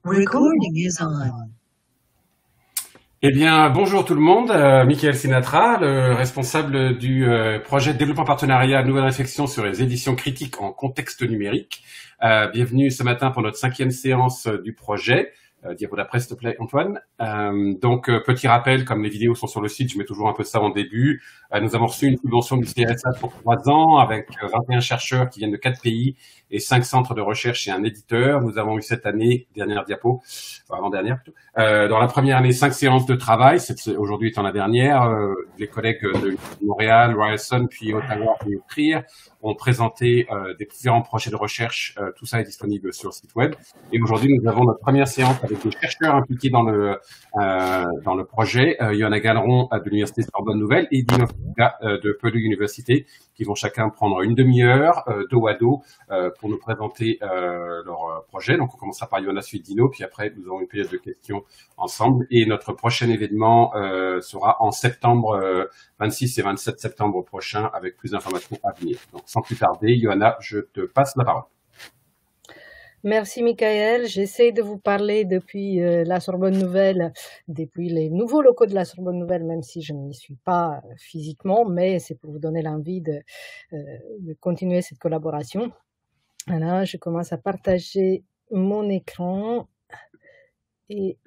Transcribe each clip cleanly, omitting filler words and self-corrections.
Recording is on. Eh bien, bonjour tout le monde. Michael Sinatra, le responsable du projet de développement partenariat Nouvelle Réflexion sur les éditions critiques en contexte numérique. Bienvenue ce matin pour notre 5e séance du projet. Diapo d'après, s'il te plaît, Antoine. Petit rappel, comme les vidéos sont sur le site, je mets toujours un peu ça en début. Nous avons reçu une subvention du CRSA pour 3 ans avec 21 chercheurs qui viennent de 4 pays et 5 centres de recherche et un éditeur. Nous avons eu cette année, dernière diapo, avant-dernière plutôt, dans la première année, 5 séances de travail. Aujourd'hui étant la dernière, les collègues de Montréal, Ryerson, puis Ottawa et Trier ont présenté des différents projets de recherche. Tout ça est disponible sur le site web. Et aujourd'hui, nous avons notre première séance avec des chercheurs impliqués dans le projet. Johanna Galleron de l'Université Sorbonne Nouvelle et Dino Fuga de Purdue University, qui vont chacun prendre une demi-heure dos à dos pour nous présenter leur projet. Donc, on commencera par Johanna, suite Dino, puis après, nous aurons une période de questions ensemble. Et notre prochain événement sera en septembre, 26 et 27 septembre prochain, avec plus d'informations à venir. Donc, sans plus tarder, Johanna, je te passe la parole. Merci Michael. J'essaie de vous parler depuis la Sorbonne Nouvelle, depuis les nouveaux locaux de la Sorbonne Nouvelle, même si je n'y suis pas physiquement, mais c'est pour vous donner l'envie de continuer cette collaboration. Voilà, je commence à partager mon écran et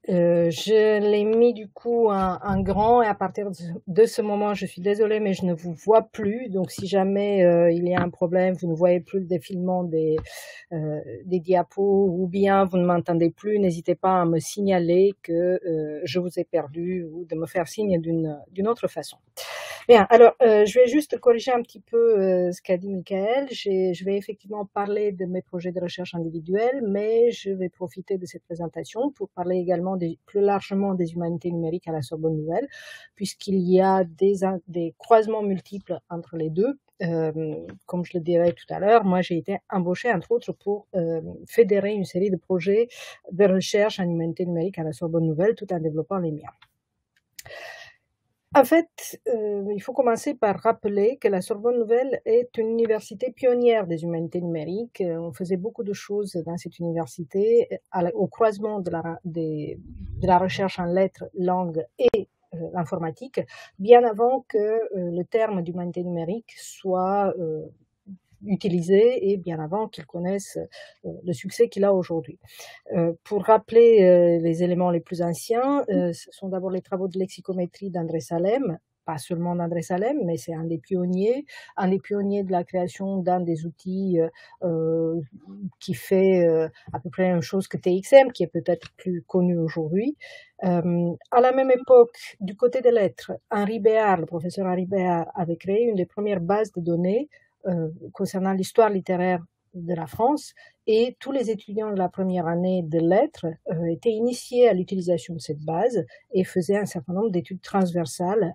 je l'ai mis du coup en grand, et à partir de ce moment, je suis désolée, mais je ne vous vois plus. Donc si jamais il y a un problème, vous ne voyez plus le défilement des diapos, ou bien vous ne m'entendez plus, n'hésitez pas à me signaler que je vous ai perdu, ou de me faire signe d'une autre façon. Bien, alors je vais juste corriger un petit peu ce qu'a dit Michael. Je vais effectivement parler de mes projets de recherche individuels, mais je vais profiter de cette présentation pour parler également plus largement des humanités numériques à la Sorbonne Nouvelle, puisqu'il y a des croisements multiples entre les deux. Comme je le dirai tout à l'heure, moi j'ai été embauchée entre autres pour fédérer une série de projets de recherche en humanités numériques à la Sorbonne Nouvelle, tout en développant les miens. En fait, il faut commencer par rappeler que la Sorbonne Nouvelle est une université pionnière des humanités numériques. On faisait beaucoup de choses dans cette université au croisement de la recherche en lettres, langues et l'informatique, bien avant que le terme d'humanité numérique soit utilisé et bien avant qu'il connaisse le succès qu'il a aujourd'hui. Pour rappeler les éléments les plus anciens, ce sont d'abord les travaux de lexicométrie d'André Salem, pas seulement d'André Salem, mais c'est un des pionniers de la création d'un des outils qui fait à peu près la même chose que TXM, qui est peut-être plus connu aujourd'hui. À la même époque, du côté des lettres, le professeur Henri Béard avait créé une des premières bases de données concernant l'histoire littéraire de la France, et tous les étudiants de la première année de lettres étaient initiés à l'utilisation de cette base et faisaient un certain nombre d'études transversales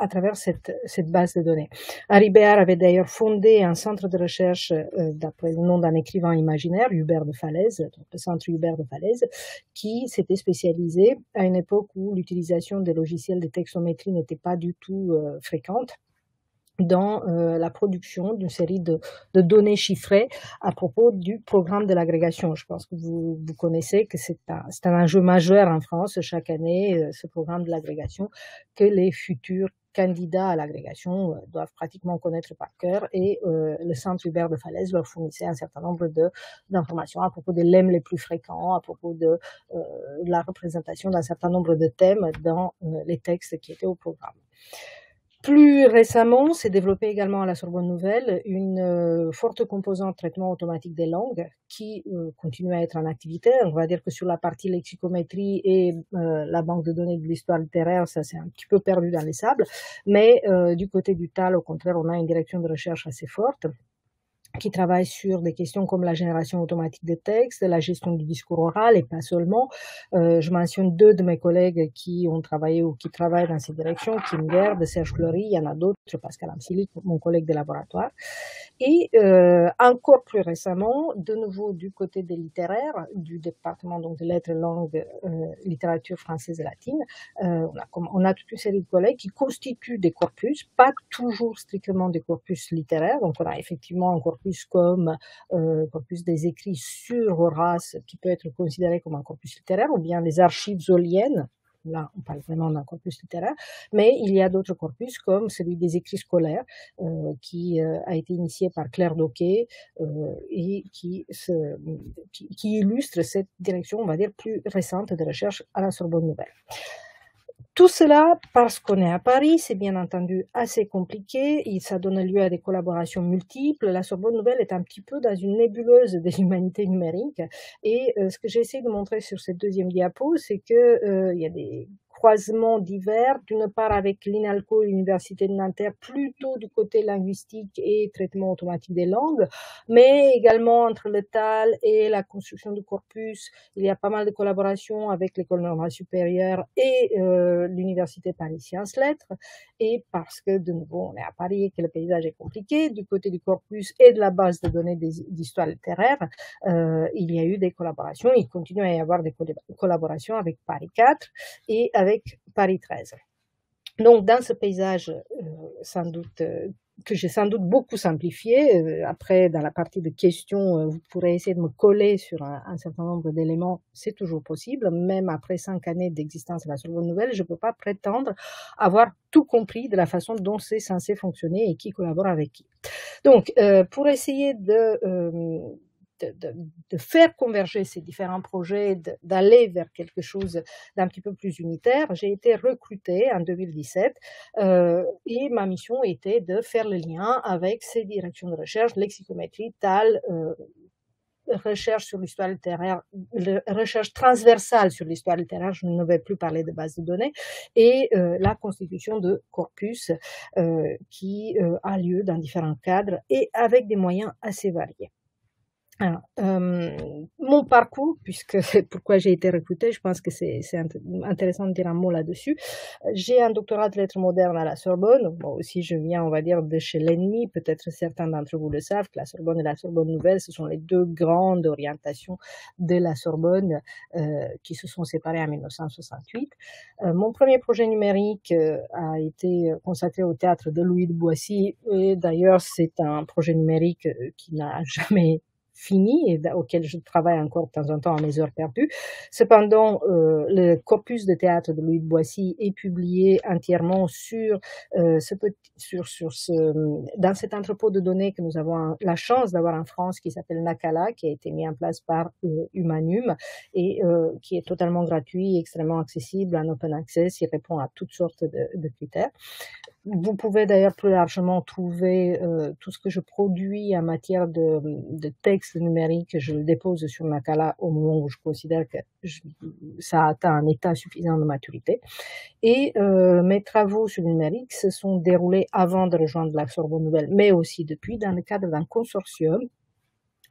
à travers cette base de données. Henri Béard avait d'ailleurs fondé un centre de recherche d'après le nom d'un écrivain imaginaire, Hubert de Falaise, donc le centre Hubert de Falaise, qui s'était spécialisé à une époque où l'utilisation des logiciels de textométrie n'était pas du tout fréquente, dans la production d'une série de données chiffrées à propos du programme de l'agrégation. Je pense que vous connaissez que c'est un enjeu majeur en France chaque année, ce programme de l'agrégation, que les futurs candidats à l'agrégation doivent pratiquement connaître par cœur, et le centre Hubert de Falaise leur fournissait un certain nombre d'informations à propos des lemmes les plus fréquents, à propos de la représentation d'un certain nombre de thèmes dans les textes qui étaient au programme. Plus récemment, s'est développée également à la Sorbonne Nouvelle une forte composante traitement automatique des langues qui continue à être en activité. On va dire que sur la partie lexicométrie et la banque de données de l'histoire littéraire, ça s'est un petit peu perdu dans les sables. Mais du côté du TAL, au contraire, on a une direction de recherche assez forte qui travaille sur des questions comme la génération automatique de textes, la gestion du discours oral, et pas seulement. Je mentionne 2 de mes collègues qui ont travaillé ou qui travaillent dans ces directions, Kim Gerd, Serge Fleury, il y en a d'autres, Pascal Amsili, mon collègue de laboratoire. Et encore plus récemment, de nouveau du côté des littéraires, du département donc de lettres, langues, littérature française et latine, on a toute une série de collègues qui constituent des corpus, pas toujours strictement des corpus littéraires. Donc on a effectivement un corpus comme corpus des écrits sur Horace, qui peut être considéré comme un corpus littéraire, ou bien les archives zoliennes. Là, on parle vraiment d'un corpus littéraire, mais il y a d'autres corpus comme celui des écrits scolaires qui a été initié par Claire Doquet et qui illustre cette direction, on va dire, plus récente de recherche à la Sorbonne Nouvelle. Tout cela, parce qu'on est à Paris, c'est bien entendu assez compliqué et ça donne lieu à des collaborations multiples. La Sorbonne Nouvelle est un petit peu dans une nébuleuse de l'humanité numérique et ce que j'essaie de montrer sur cette deuxième diapo, c'est que il y a des croisements divers, d'une part avec l'INALCO et l'Université de Nanterre, plutôt du côté linguistique et traitement automatique des langues, mais également entre le TAL et la construction du corpus. Il y a pas mal de collaborations avec l'École normale supérieure et l'Université Paris Sciences Lettres, et parce que de nouveau on est à Paris et que le paysage est compliqué, du côté du corpus et de la base de données d'histoire littéraire, il y a eu des collaborations, il continue à y avoir des collaborations avec Paris 4 et avec Paris 13. Donc dans ce paysage sans doute que j'ai sans doute beaucoup simplifié. Après, dans la partie de questions, vous pourrez essayer de me coller sur un certain nombre d'éléments. C'est toujours possible. Même après 5 années d'existence de la Sorbonne Nouvelle, je ne peux pas prétendre avoir tout compris de la façon dont c'est censé fonctionner et qui collabore avec qui. Donc, pour essayer de faire converger ces différents projets, d'aller vers quelque chose d'un petit peu plus unitaire, j'ai été recrutée en 2017 et ma mission était de faire le lien avec ces directions de recherche, lexicométrie, TAL, recherche sur l'histoire littéraire, recherche transversale sur l'histoire littéraire, je ne vais plus parler de base de données, et la constitution de corpus qui a lieu dans différents cadres et avec des moyens assez variés. Alors, mon parcours, puisque c'est pourquoi j'ai été recrutée, je pense que c'est intéressant de dire un mot là-dessus. J'ai un doctorat de lettres modernes à la Sorbonne. Bon, aussi, je viens, on va dire, de chez l'ennemi. Peut-être certains d'entre vous le savent, que la Sorbonne et la Sorbonne Nouvelle, ce sont les deux grandes orientations de la Sorbonne qui se sont séparées en 1968. Mon premier projet numérique a été consacré au théâtre de Louis de Boissy. Et d'ailleurs, c'est un projet numérique qui n'a jamais fini et auquel je travaille encore de temps en temps à mes heures perdues. Cependant, le corpus de théâtre de Louis de Boissy est publié entièrement dans cet entrepôt de données que nous avons la chance d'avoir en France, qui s'appelle Nakala, qui a été mis en place par Humanum et qui est totalement gratuit, extrêmement accessible, en open access, il répond à toutes sortes de critères. Vous pouvez d'ailleurs plus largement trouver tout ce que je produis en matière de texte numérique, je le dépose sur Nakala au moment où je considère que ça atteint un état suffisant de maturité. Et mes travaux sur le numérique se sont déroulés avant de rejoindre la Sorbonne Nouvelle, mais aussi depuis, dans le cadre d'un consortium.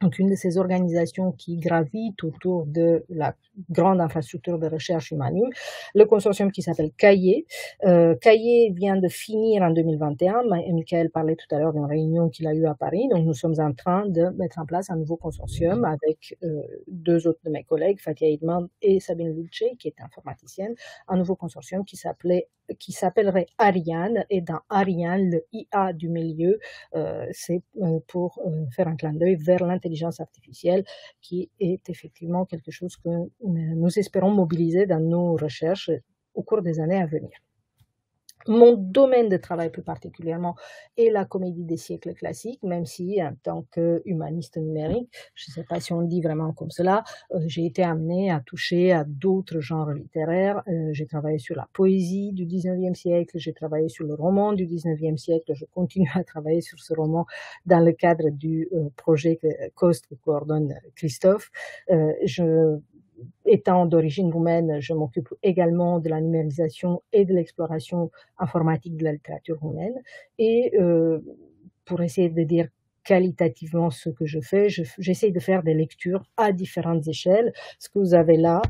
Donc, une de ces organisations qui gravitent autour de la grande infrastructure de recherche Humanum, le consortium qui s'appelle Cahier. Cahier vient de finir en 2021. Michael parlait tout à l'heure d'une réunion qu'il a eue à Paris. Donc, nous sommes en train de mettre en place un nouveau consortium avec deux autres de mes collègues, Fatia Hidman et Sabine Lulce, qui est informaticienne. Un nouveau consortium qui s'appellerait Ariane. Et dans Ariane, le IA du milieu, c'est pour faire un clin d'œil vers l'intelligence artificielle, qui est effectivement quelque chose que nous espérons mobiliser dans nos recherches au cours des années à venir. Mon domaine de travail plus particulièrement est la comédie des siècles classiques, même si en tant qu'humaniste numérique, je ne sais pas si on le dit vraiment comme cela, j'ai été amenée à toucher à d'autres genres littéraires. J'ai travaillé sur la poésie du 19e siècle, j'ai travaillé sur le roman du 19e siècle, je continue à travailler sur ce roman dans le cadre du projet COST que coordonne Christophe. Étant d'origine roumaine, je m'occupe également de la numérisation et de l'exploration informatique de la littérature roumaine. Et pour essayer de dire qualitativement ce que je fais. J'essaie de faire des lectures à différentes échelles. Ce que vous avez là,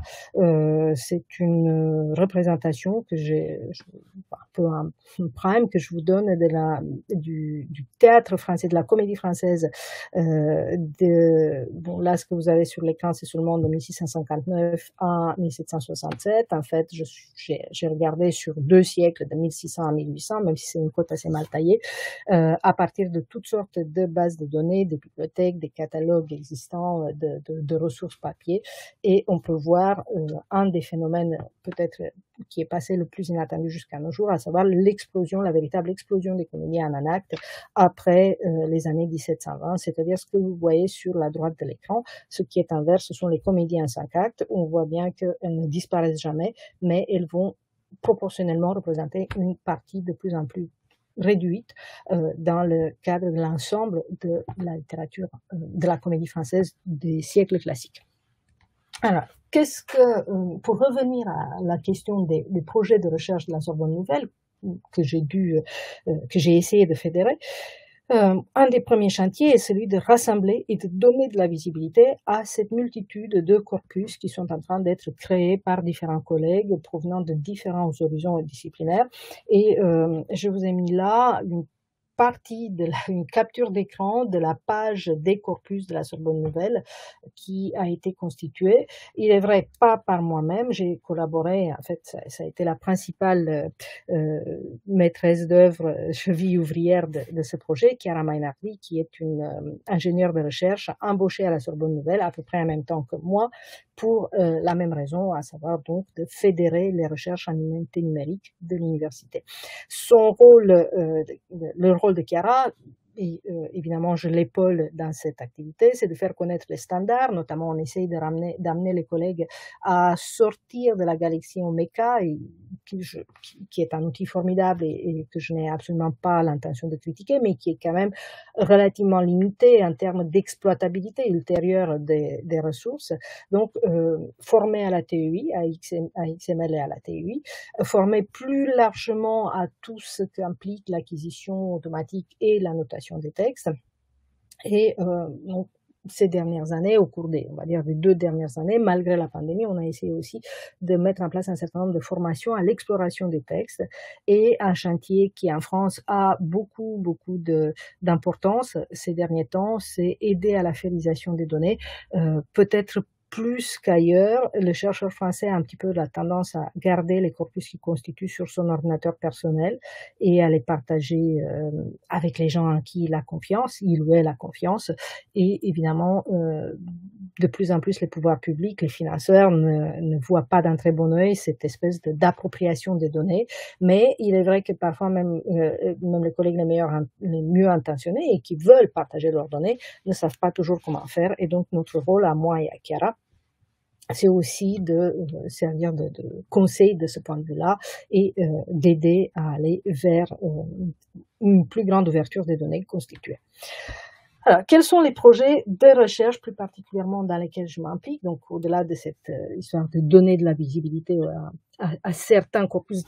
c'est une représentation que un peu un prime que je vous donne du théâtre français, de la comédie française. Bon, là, ce que vous avez sur l'écran, c'est seulement de 1659 à 1767. En fait, j'ai regardé sur 2 siècles, de 1600 à 1800, même si c'est une cote assez mal taillée, à partir de toutes sortes de bases de données, des bibliothèques, des catalogues existants, de ressources papier. Et on peut voir un des phénomènes peut-être qui est passé le plus inattendu jusqu'à nos jours, à savoir la véritable explosion des comédies en un acte après les années 1720, c'est-à-dire ce que vous voyez sur la droite de l'écran. Ce qui est inverse, ce sont les comédies en 5 actes. On voit bien qu'elles ne disparaissent jamais, mais elles vont proportionnellement représenter une partie de plus en plus réduite dans le cadre de l'ensemble de la littérature, de la comédie française des siècles classiques. Alors, pour revenir à la question des projets de recherche de la Sorbonne Nouvelle que j'ai essayé de fédérer, un des premiers chantiers est celui de rassembler et de donner de la visibilité à cette multitude de corpus qui sont en train d'être créés par différents collègues provenant de différents horizons disciplinaires. Et je vous ai mis là une capture d'écran de la page des corpus de la Sorbonne Nouvelle qui a été constituée. Il est vrai, pas par moi-même, j'ai collaboré, en fait, ça a été la principale maîtresse d'œuvre, cheville ouvrière de ce projet, Chiara Mainardi, qui est une ingénieure de recherche embauchée à la Sorbonne Nouvelle à peu près en même temps que moi, pour la même raison, à savoir donc de fédérer les recherches en humanité numérique de l'université. Son rôle, le rôle de Chiara, et évidemment je l'épaule dans cette activité, c'est de faire connaître les standards, notamment on essaye d'amener les collègues à sortir de la galaxie Omeka, qui est un outil formidable et que je n'ai absolument pas l'intention de critiquer, mais qui est quand même relativement limité en termes d'exploitabilité ultérieure des ressources. Donc, former à la TUI, à XML et à la TUI, former plus largement à tout ce qu'implique l'acquisition automatique et la notation des textes. Et donc, ces dernières années, au cours on va dire des 2 dernières années, malgré la pandémie, on a essayé aussi de mettre en place un certain nombre de formations à l'exploration des textes, et un chantier qui en France a beaucoup d'importance ces derniers temps, c'est aider à la fédérisation des données, peut-être plus qu'ailleurs. Le chercheur français a un petit peu la tendance à garder les corpus qu'il constitue sur son ordinateur personnel et à les partager avec les gens en qui il a confiance, il ou elle a confiance. Et évidemment, de plus en plus, les pouvoirs publics, les financeurs ne voient pas d'un très bon œil cette espèce d'appropriation des données. Mais il est vrai que parfois même les collègues les mieux intentionnés et qui veulent partager leurs données ne savent pas toujours comment faire. Et donc, notre rôle à moi et à Chiara, c'est aussi de servir de conseil de ce point de vue-là et d'aider à aller vers une plus grande ouverture des données constituées. Alors, quels sont les projets de recherche plus particulièrement dans lesquels je m'implique? Donc, au-delà de cette histoire de donner de la visibilité à certains corpus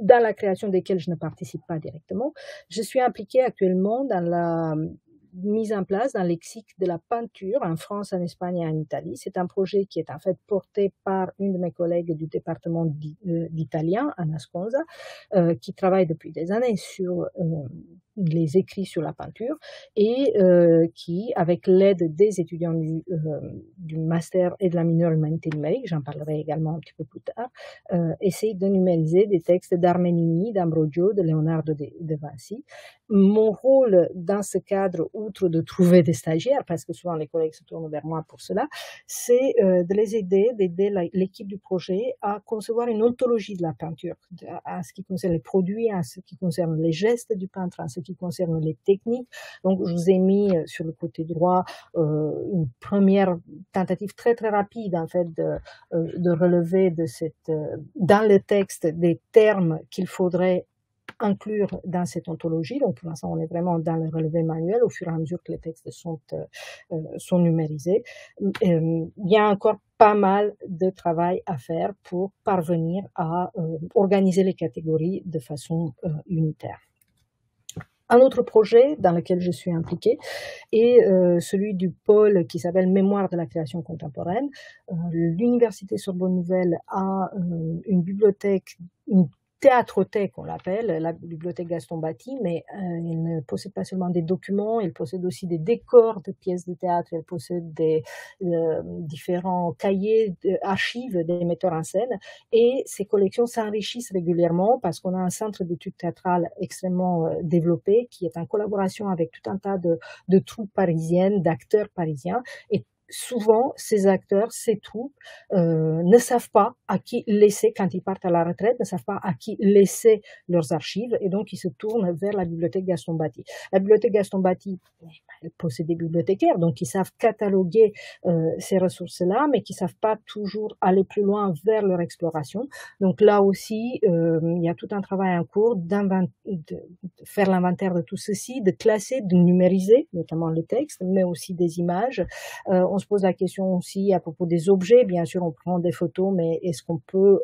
dans la création desquels je ne participe pas directement, je suis impliquée actuellement dans la mise en place d'un lexique de la peinture en France, en Espagne et en Italie. C'est un projet qui est en fait porté par une de mes collègues du département d'italien, Anna Sconza, qui travaille depuis des années sur les écrits sur la peinture et qui, avec l'aide des étudiants du master et de la mineure humanité numérique, j'en parlerai également un petit peu plus tard, essaye de numériser des textes d'Armenini, d'Ambrogio, de Leonardo de Vinci. Mon rôle dans ce cadre, outre de trouver des stagiaires, parce que souvent les collègues se tournent vers moi pour cela, c'est de les aider, d'aider l'équipe du projet à concevoir une ontologie de la peinture, en ce qui concerne les produits, en ce qui concerne les gestes du peintre, en ce qui concerne les techniques. Donc, je vous ai mis sur le côté droit une première tentative très très rapide en fait de relever dans le texte des termes qu'il faudrait inclure dans cette ontologie. Donc, pour l'instant, on est vraiment dans le relevé manuel au fur et à mesure que les textes sont numérisés. Il y a encore pas mal de travail à faire pour parvenir à organiser les catégories de façon unitaire. Un autre projet dans lequel je suis impliquée est celui du pôle qui s'appelle Mémoire de la création contemporaine. L'Université Sorbonne Nouvelle a une bibliothèque, une théâtrothèque, on l'appelle, la bibliothèque Gaston Batti, mais elle ne possède pas seulement des documents, elle possède aussi des décors de pièces de théâtre, elle possède des différents cahiers, archives des metteurs en scène, et ces collections s'enrichissent régulièrement parce qu'on a un centre d'études théâtrales extrêmement développé qui est en collaboration avec tout un tas de troupes parisiennes, d'acteurs parisiens, et souvent, ces acteurs, ces troupes ne savent pas à qui laisser, quand ils partent à la retraite, ne savent pas à qui laisser leurs archives, et donc ils se tournent vers la bibliothèque Gaston Batti. La bibliothèque Gaston Batti, elle possède des bibliothécaires, donc ils savent cataloguer ces ressources-là, mais qui savent pas toujours aller plus loin vers leur exploration. Donc là aussi, il y a tout un travail en cours de faire l'inventaire de tout ceci, de classer, de numériser, notamment les textes, mais aussi des images. On se pose la question aussi à propos des objets. Bien sûr, on prend des photos, mais est-ce qu'on peut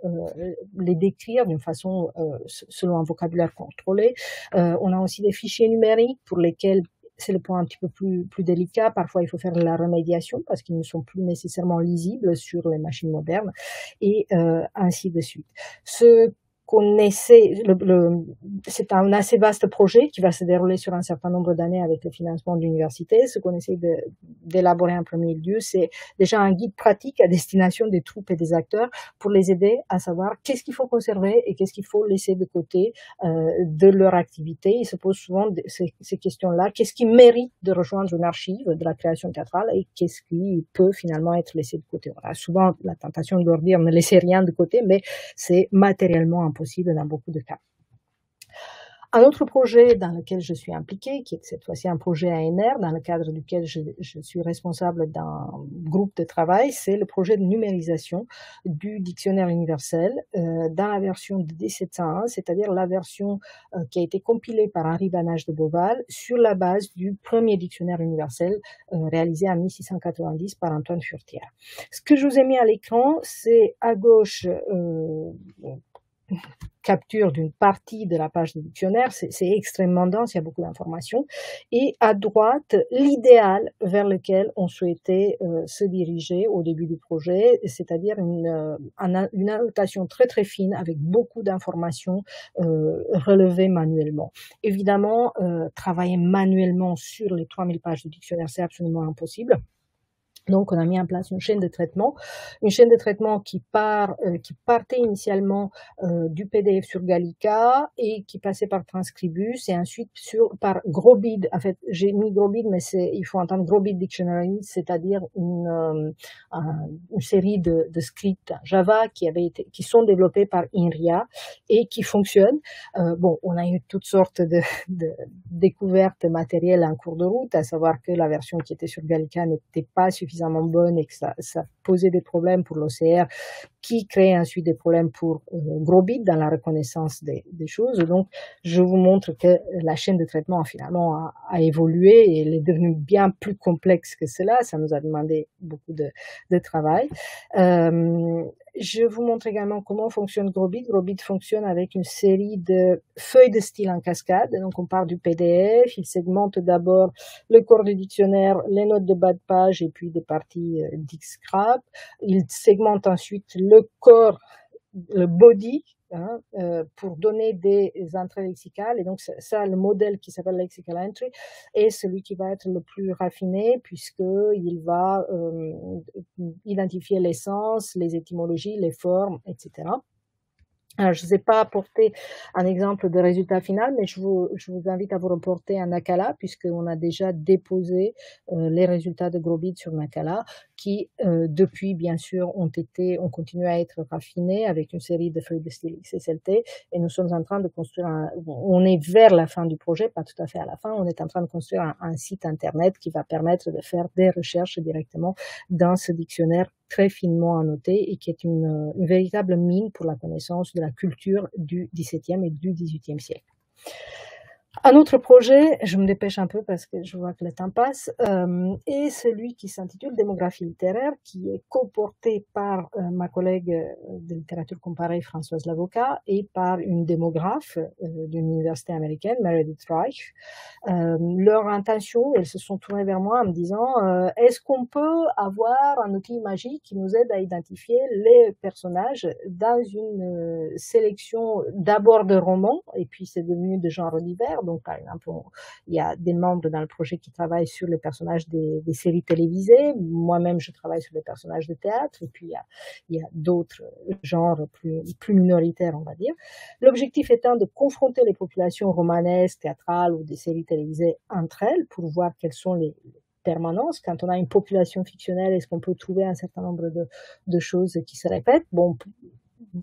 les décrire d'une façon selon un vocabulaire contrôlé? On a aussi des fichiers numériques pour lesquels c'est le point un petit peu plus délicat. Parfois, il faut faire de la remédiation parce qu'ils ne sont plus nécessairement lisibles sur les machines modernes, et ainsi de suite. Ce qu'on essaie, c'est un assez vaste projet qui va se dérouler sur un certain nombre d'années avec le financement de l'université. Ce qu'on essaie d'élaborer en premier lieu, c'est déjà un guide pratique à destination des troupes et des acteurs pour les aider à savoir qu'est-ce qu'il faut conserver et qu'est-ce qu'il faut laisser de côté de leur activité. Ils se posent souvent ces questions-là. Qu'est-ce qui mérite de rejoindre une archive de la création théâtrale et qu'est-ce qui peut finalement être laissé de côté? On a souvent la tentation de leur dire ne laissez rien de côté, mais c'est matériellement impossible dans beaucoup de cas. Un autre projet dans lequel je suis impliquée, qui est cette fois-ci un projet ANR, dans le cadre duquel je suis responsable d'un groupe de travail, c'est le projet de numérisation du dictionnaire universel dans la version de 1701, c'est-à-dire la version qui a été compilée par Henri Banage de Beauval sur la base du premier dictionnaire universel réalisé en 1690 par Antoine Furetière. Ce que je vous ai mis à l'écran, c'est à gauche capture d'une partie de la page du dictionnaire, c'est extrêmement dense, il y a beaucoup d'informations, et à droite, l'idéal vers lequel on souhaitait se diriger au début du projet, c'est-à-dire une annotation très très fine avec beaucoup d'informations relevées manuellement. Évidemment, travailler manuellement sur les 3000 pages du dictionnaire, c'est absolument impossible. Donc, on a mis en place une chaîne de traitement qui partait initialement du PDF sur Gallica et qui passait par Transcribus et ensuite par Grobid. En fait, j'ai mis Grobid, mais il faut entendre Grobid Dictionary, c'est-à-dire une série de scripts Java qui sont développés par INRIA et qui fonctionnent. Bon, on a eu toutes sortes de découvertes matérielles en cours de route, à savoir que la version qui était sur Gallica n'était pas suffisamment bonne et que ça posait des problèmes pour l'OCR qui crée ensuite des problèmes pour Grobid dans la reconnaissance des choses. Donc, je vous montre que la chaîne de traitement finalement a évolué et elle est devenue bien plus complexe que cela. Ça nous a demandé beaucoup de travail. Je vous montre également comment fonctionne Grobid. Grobid fonctionne avec une série de feuilles de style en cascade. Donc, on part du PDF. Il segmente d'abord le corps du dictionnaire, les notes de bas de page et puis des parties d'Xcrap. Il segmente ensuite le corps, le body, pour donner des entrées lexicales. Et donc, ça, le modèle qui s'appelle Lexical Entry est celui qui va être le plus raffiné puisqu'il va identifier les sens, les étymologies, les formes, etc. Alors, je ne vous ai pas apporté un exemple de résultat final, mais je vous invite à vous reporter à Nakala, puisqu'on a déjà déposé les résultats de Grobid sur Nakala, qui depuis, bien sûr, ont continué à être raffinés avec une série de feuilles de style XSLT, et nous sommes en train de construire on est vers la fin du projet, pas tout à fait à la fin, on est en train de construire un site internet qui va permettre de faire des recherches directement dans ce dictionnaire très finement annoté et qui est une véritable mine pour la connaissance de la culture du XVIIe et du XVIIIe siècle. Un autre projet, je me dépêche un peu parce que je vois que le temps passe, est celui qui s'intitule Démographie littéraire, qui est coporté par ma collègue de littérature comparée Françoise Lavocat et par une démographe d'une université américaine, Meredith Reich. Leur intention, elles se sont tournées vers moi en me disant est-ce qu'on peut avoir un outil magique qui nous aide à identifier les personnages dans une sélection d'abord de romans, et puis c'est devenu de genre divers. Donc, par exemple, il y a des membres dans le projet qui travaillent sur les personnages des séries télévisées. Moi-même, je travaille sur les personnages de théâtre. Et puis, il y a d'autres genres plus minoritaires, on va dire. L'objectif étant de confronter les populations romanesques, théâtrales ou des séries télévisées entre elles pour voir quelles sont les permanences. Quand on a une population fictionnelle, est-ce qu'on peut trouver un certain nombre de choses qui se répètent? Bon,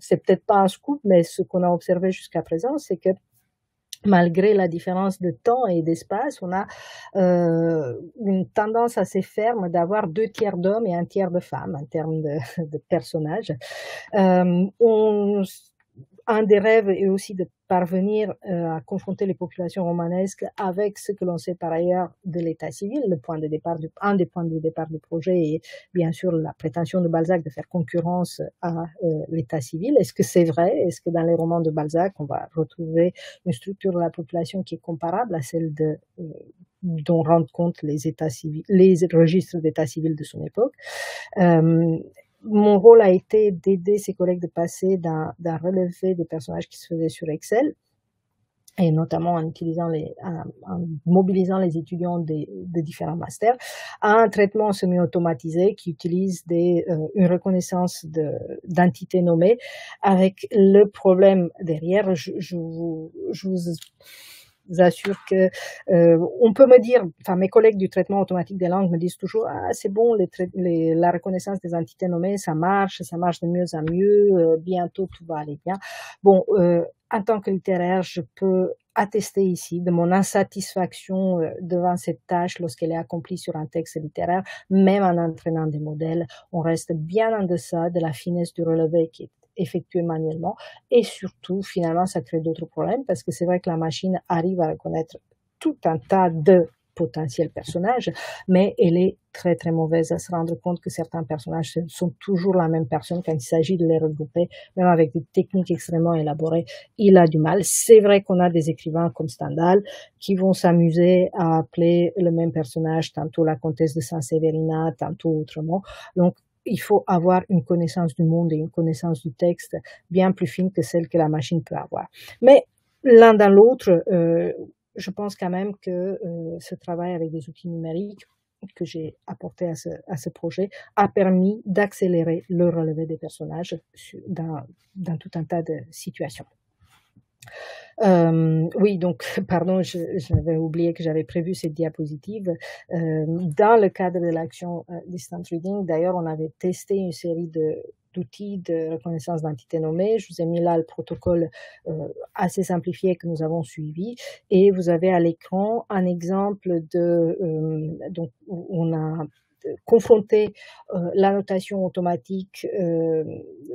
c'est peut-être pas un scoop, mais ce qu'on a observé jusqu'à présent, c'est que malgré la différence de temps et d'espace, on a une tendance assez ferme d'avoir 2 tiers d'hommes et 1 tiers de femmes en termes de personnages. Un des rêves est aussi de parvenir à confronter les populations romanesques avec ce que l'on sait par ailleurs de l'état civil. Un des points de départ du projet est bien sûr la prétention de Balzac de faire concurrence à l'état civil. Est-ce que c'est vrai? Est-ce que dans les romans de Balzac, on va retrouver une structure de la population qui est comparable à celle dont rendent compte les états civils, les registres d'état civil de son époque? Mon rôle a été d'aider ses collègues de passer d'un relevé des personnages qui se faisaient sur Excel, et notamment en mobilisant les étudiants de différents masters, à un traitement semi-automatisé qui utilise une reconnaissance d'entités nommées, avec le problème derrière. Je vous assure que on peut me dire, enfin mes collègues du traitement automatique des langues me disent toujours c'est bon, la reconnaissance des entités nommées ça marche de mieux en mieux, bientôt tout va aller bien. Bon, en tant que littéraire, je peux attester ici de mon insatisfaction devant cette tâche lorsqu'elle est accomplie sur un texte littéraire. Même en entraînant des modèles, on reste bien en deçà de la finesse du relevé qui est effectué manuellement, et surtout, finalement, ça crée d'autres problèmes parce que c'est vrai que la machine arrive à reconnaître tout un tas de potentiels personnages, mais elle est très très mauvaise à se rendre compte que certains personnages sont toujours la même personne quand il s'agit de les regrouper, même avec des techniques extrêmement élaborées. Il a du mal. C'est vrai qu'on a des écrivains comme Stendhal qui vont s'amuser à appeler le même personnage tantôt la comtesse de Saint-Séverina, tantôt autrement. Donc il faut avoir une connaissance du monde et une connaissance du texte bien plus fine que celle que la machine peut avoir. Mais l'un dans l'autre, je pense quand même que ce travail avec des outils numériques que j'ai apporté à ce projet a permis d'accélérer le relevé des personnages dans tout un tas de situations. Oui, donc, pardon, j'avais oublié que j'avais prévu cette diapositive. Dans le cadre de l'action Distant Reading, d'ailleurs, on avait testé une série d'outils de reconnaissance d'entités nommées. Je vous ai mis là le protocole assez simplifié que nous avons suivi, et vous avez à l'écran un exemple donc où on a confronter la notation automatique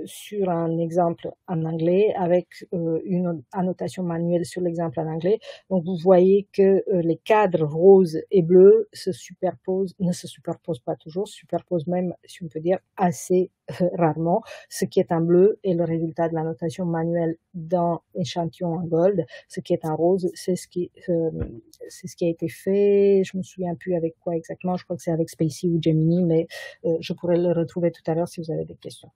sur un exemple en anglais avec une annotation manuelle sur l'exemple en anglais. Donc vous voyez que les cadres roses et bleus ne se superposent pas toujours, se superposent même, si on peut dire, assez rarement. Ce qui est en bleu est le résultat de la notation manuelle dans échantillon en gold. Ce qui est en rose, c'est ce qui a été fait. Je me souviens plus avec quoi exactement. Je crois que c'est avec Spacey ou Gemini, mais je pourrais le retrouver tout à l'heure si vous avez des questions.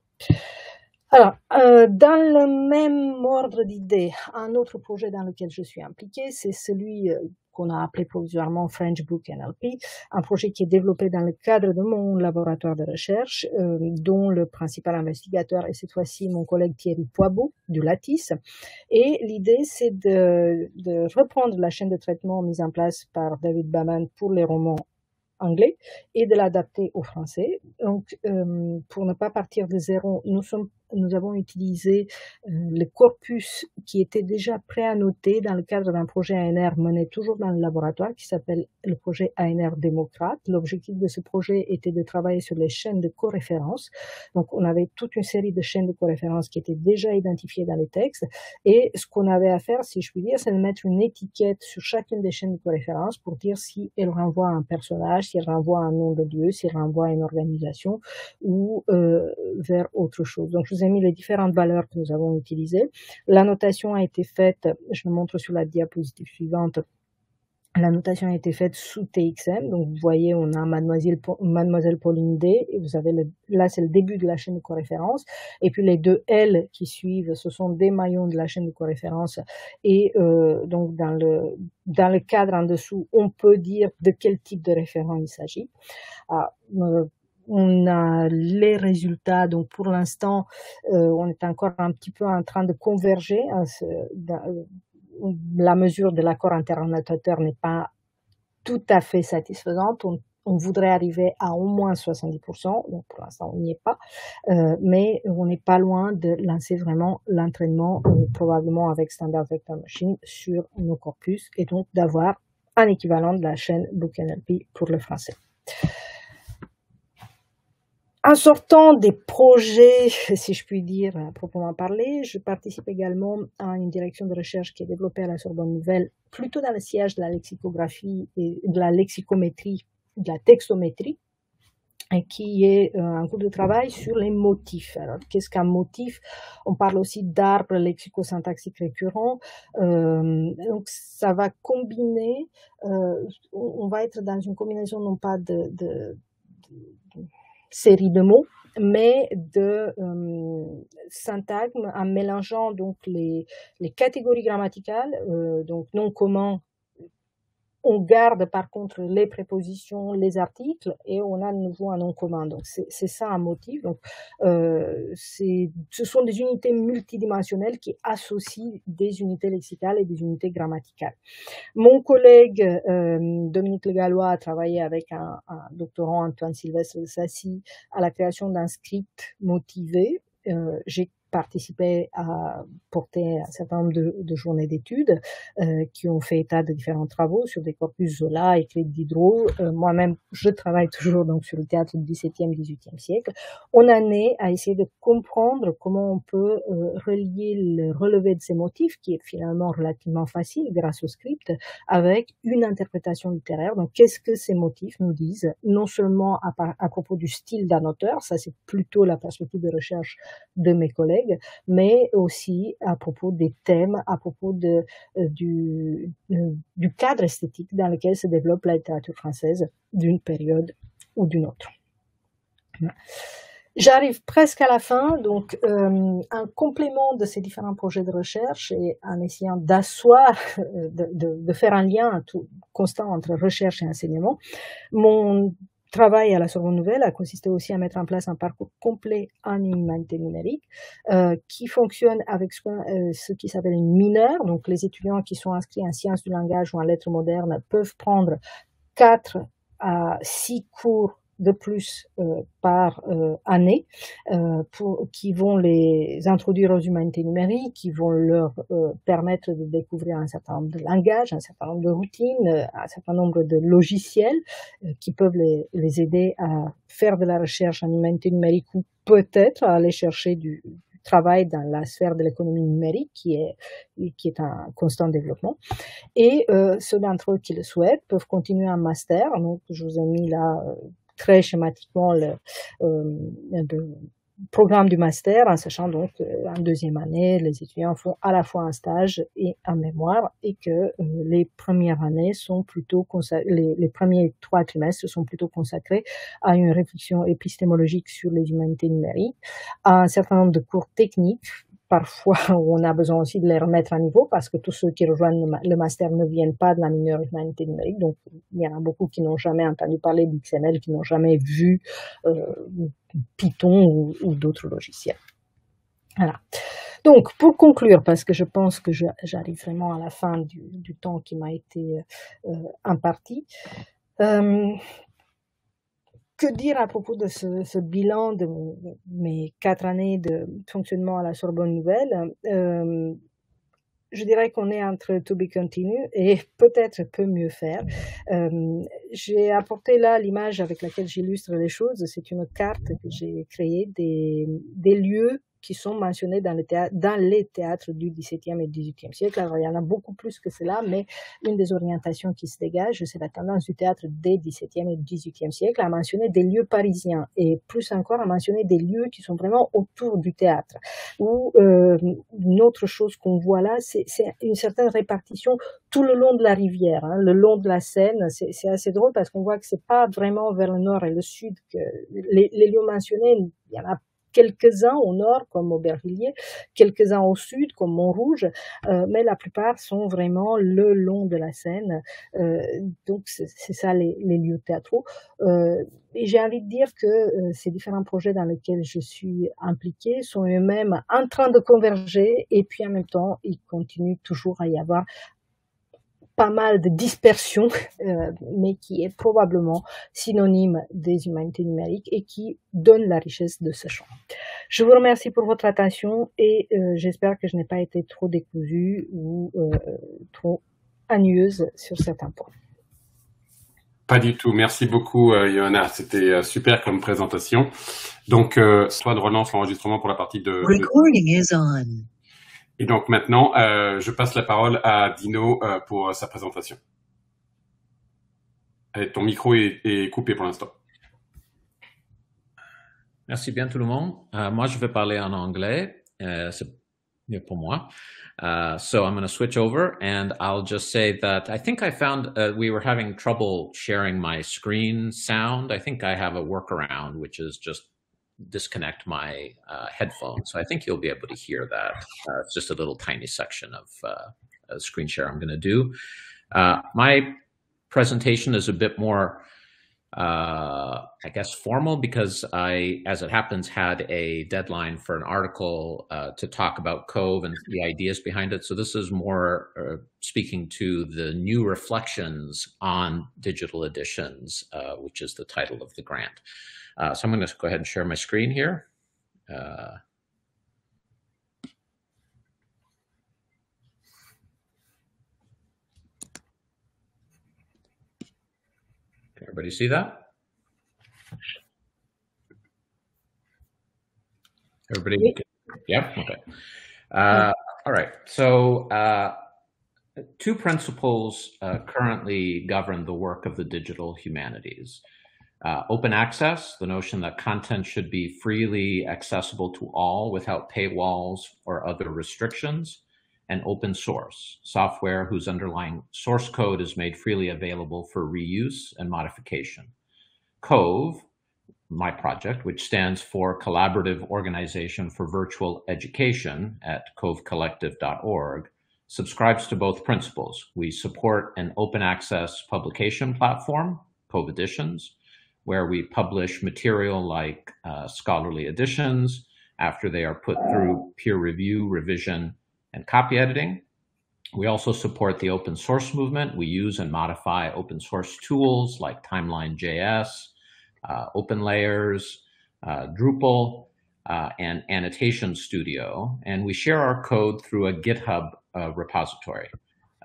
Alors, dans le même ordre d'idées, un autre projet dans lequel je suis impliquée, c'est celui qu'on a appelé provisoirement French Book NLP, un projet qui est développé dans le cadre de mon laboratoire de recherche, dont le principal investigateur est cette fois-ci mon collègue Thierry Poibeau du Lattice. Et l'idée, c'est de reprendre la chaîne de traitement mise en place par David Baman pour les romans anglais et de l'adapter au français. Donc, pour ne pas partir de zéro, nous sommes nous avons utilisé le corpus qui était déjà préannoté dans le cadre d'un projet ANR mené toujours dans le laboratoire qui s'appelle le projet ANR démocrate. L'objectif de ce projet était de travailler sur les chaînes de coréférence. Donc, on avait toute une série de chaînes de coréférence qui étaient déjà identifiées dans les textes. Et ce qu'on avait à faire, si je puis dire, c'est de mettre une étiquette sur chacune des chaînes de coréférence pour dire si elle renvoie à un personnage, si elle renvoie à un nom de lieu, si elle renvoie à une organisation ou vers autre chose. Donc, je vous ai mis les différentes valeurs que nous avons utilisées. La notation a été faite, je le montre sur la diapositive suivante, la notation a été faite sous TXM, donc vous voyez, on a Mademoiselle Pauline D, et vous avez là c'est le début de la chaîne de coréférence, et puis les deux L qui suivent, ce sont des maillons de la chaîne de coréférence, et donc dans le cadre en dessous, on peut dire de quel type de référent il s'agit. On a les résultats, donc pour l'instant, on est encore un petit peu en train de converger. La mesure de l'accord interannotateur n'est pas tout à fait satisfaisante. On voudrait arriver à au moins 70%, donc pour l'instant on n'y est pas, mais on n'est pas loin de lancer vraiment l'entraînement, probablement avec Standard Vector Machine, sur nos corpus, et donc d'avoir un équivalent de la chaîne BookNLP pour le français. En sortant des projets, si je puis dire, à proprement parler, je participe également à une direction de recherche qui est développée à la Sorbonne Nouvelle, plutôt dans le sillage de la lexicographie et de la lexicométrie, de la textométrie, et qui est un cours de travail sur les motifs. Alors, qu'est-ce qu'un motif? On parle aussi d'arbres lexicosyntaxiques récurrents. Donc, ça va combiner, on va être dans une combinaison non pas de série de mots, mais de syntagme en mélangeant donc les catégories grammaticales, donc nom commun. On garde par contre les prépositions, les articles, et on a de nouveau un nom commun. Donc c'est ça un motif. Donc ce sont des unités multidimensionnelles qui associent des unités lexicales et des unités grammaticales. Mon collègue Dominique Le Gallois a travaillé avec un doctorant, Antoine Sylvestre de Sassy, à la création d'un script motivé. J'ai participé à porter un certain nombre de journées d'études qui ont fait état de différents travaux sur des corpus Zola et Clé de Diderot. Moi-même, je travaille toujours donc sur le théâtre du XVIIe, XVIIIe siècle. On en est à essayer de comprendre comment on peut relier le relevé de ces motifs, qui est finalement relativement facile grâce au script, avec une interprétation littéraire. Donc, qu'est-ce que ces motifs nous disent, non seulement à propos du style d'un auteur, ça c'est plutôt la perspective de recherche de mes collègues, mais aussi à propos des thèmes, à propos du cadre esthétique dans lequel se développe la littérature française d'une période ou d'une autre. J'arrive presque à la fin, donc un complément de ces différents projets de recherche et en essayant d'asseoir, de faire un lien constant entre recherche et enseignement. Mon travail à la Sorbonne Nouvelle a consisté aussi à mettre en place un parcours complet en humanité numérique qui fonctionne avec ce qui s'appelle une mineure. Donc les étudiants qui sont inscrits en sciences du langage ou en lettres modernes peuvent prendre 4 à 6 cours de plus par année qui vont les introduire aux humanités numériques, qui vont leur permettre de découvrir un certain nombre de langages, un certain nombre de routines, un certain nombre de logiciels qui peuvent les aider à faire de la recherche en humanité numérique ou peut-être à aller chercher du travail dans la sphère de l'économie numérique qui est un constant développement. Et ceux d'entre eux qui le souhaitent peuvent continuer un master. Donc je vous ai mis là très schématiquement le programme du master, en sachant donc qu'en deuxième année, les étudiants font à la fois un stage et un mémoire, et que les premières années sont plutôt les premiers 3 trimestres sont plutôt consacrés à une réflexion épistémologique sur les humanités numériques, à un certain nombre de cours techniques. Parfois, on a besoin aussi de les remettre à niveau parce que tous ceux qui rejoignent le master ne viennent pas de la mineure humanité numérique. Donc, il y en a beaucoup qui n'ont jamais entendu parler d'XML, qui n'ont jamais vu Python ou d'autres logiciels. Voilà. Donc, pour conclure, parce que je pense que j'arrive vraiment à la fin du temps qui m'a été imparti, que dire à propos de ce bilan de mes 4 années de fonctionnement à la Sorbonne Nouvelle? Je dirais qu'on est entre to be continued et peut-être peut mieux faire. J'ai apporté là l'image avec laquelle j'illustre les choses. C'est une carte que j'ai créée des lieux qui sont mentionnés dans les théâtres du XVIIe et XVIIIe siècle. Alors, il y en a beaucoup plus que cela, mais une des orientations qui se dégage, c'est la tendance du théâtre des XVIIe et XVIIIe siècle à mentionner des lieux parisiens et plus encore à mentionner des lieux qui sont vraiment autour du théâtre. Ou une autre chose qu'on voit là, c'est une certaine répartition tout le long de la rivière, hein, le long de la Seine. C'est assez drôle parce qu'on voit que c'est pas vraiment vers le nord et le sud que les lieux mentionnés, il y en a quelques-uns au nord, comme Aubervilliers, quelques-uns au sud, comme Montrouge, mais la plupart sont vraiment le long de la Seine. Donc, c'est ça les lieux théâtraux. Et j'ai envie de dire que ces différents projets dans lesquels je suis impliquée sont eux-mêmes en train de converger, et puis en même temps, il continue toujours à y avoir pas mal de dispersion, mais qui est probablement synonyme des humanités numériques et qui donne la richesse de ce champ. Je vous remercie pour votre attention et j'espère que je n'ai pas été trop décousue ou trop ennuyeuse sur certains points. Pas du tout. Merci beaucoup, Johanna. C'était super comme présentation. Donc, Antoine relance l'enregistrement pour la partie de... Recording is on. Et donc maintenant, je passe la parole à Dino pour sa présentation. Et ton micro est coupé pour l'instant. Merci bien tout le monde. Moi, je vais parler en anglais. C'est mieux pour moi. So I'm going to switch over and I'll just say that I think I found we were having trouble sharing my screen sound. I think I have a workaround, which is just disconnect my headphones. So I think you'll be able to hear that. It's just a little tiny section of a screen share I'm going to do. My presentation is a bit more, I guess, formal because I, as it happens, had a deadline for an article to talk about Cove and the ideas behind it. So this is more speaking to the new reflections on digital editions, which is the title of the grant. So I'm going to go ahead and share my screen here. Can everybody see that? Everybody? Yeah? Okay. All right. So two principles currently govern the work of the digital humanities. Open access, the notion that content should be freely accessible to all without paywalls or other restrictions, and open source, software whose underlying source code is made freely available for reuse and modification. Cove, my project, which stands for Collaborative Organization for Virtual Education at covecollective.org, subscribes to both principles. We support an open access publication platform, Cove Editions, where we publish material like scholarly editions after they are put through peer review, revision, and copy editing. We also support the open source movement. We use and modify open source tools like Timeline.js, OpenLayers, Drupal, and Annotation Studio. And we share our code through a GitHub repository.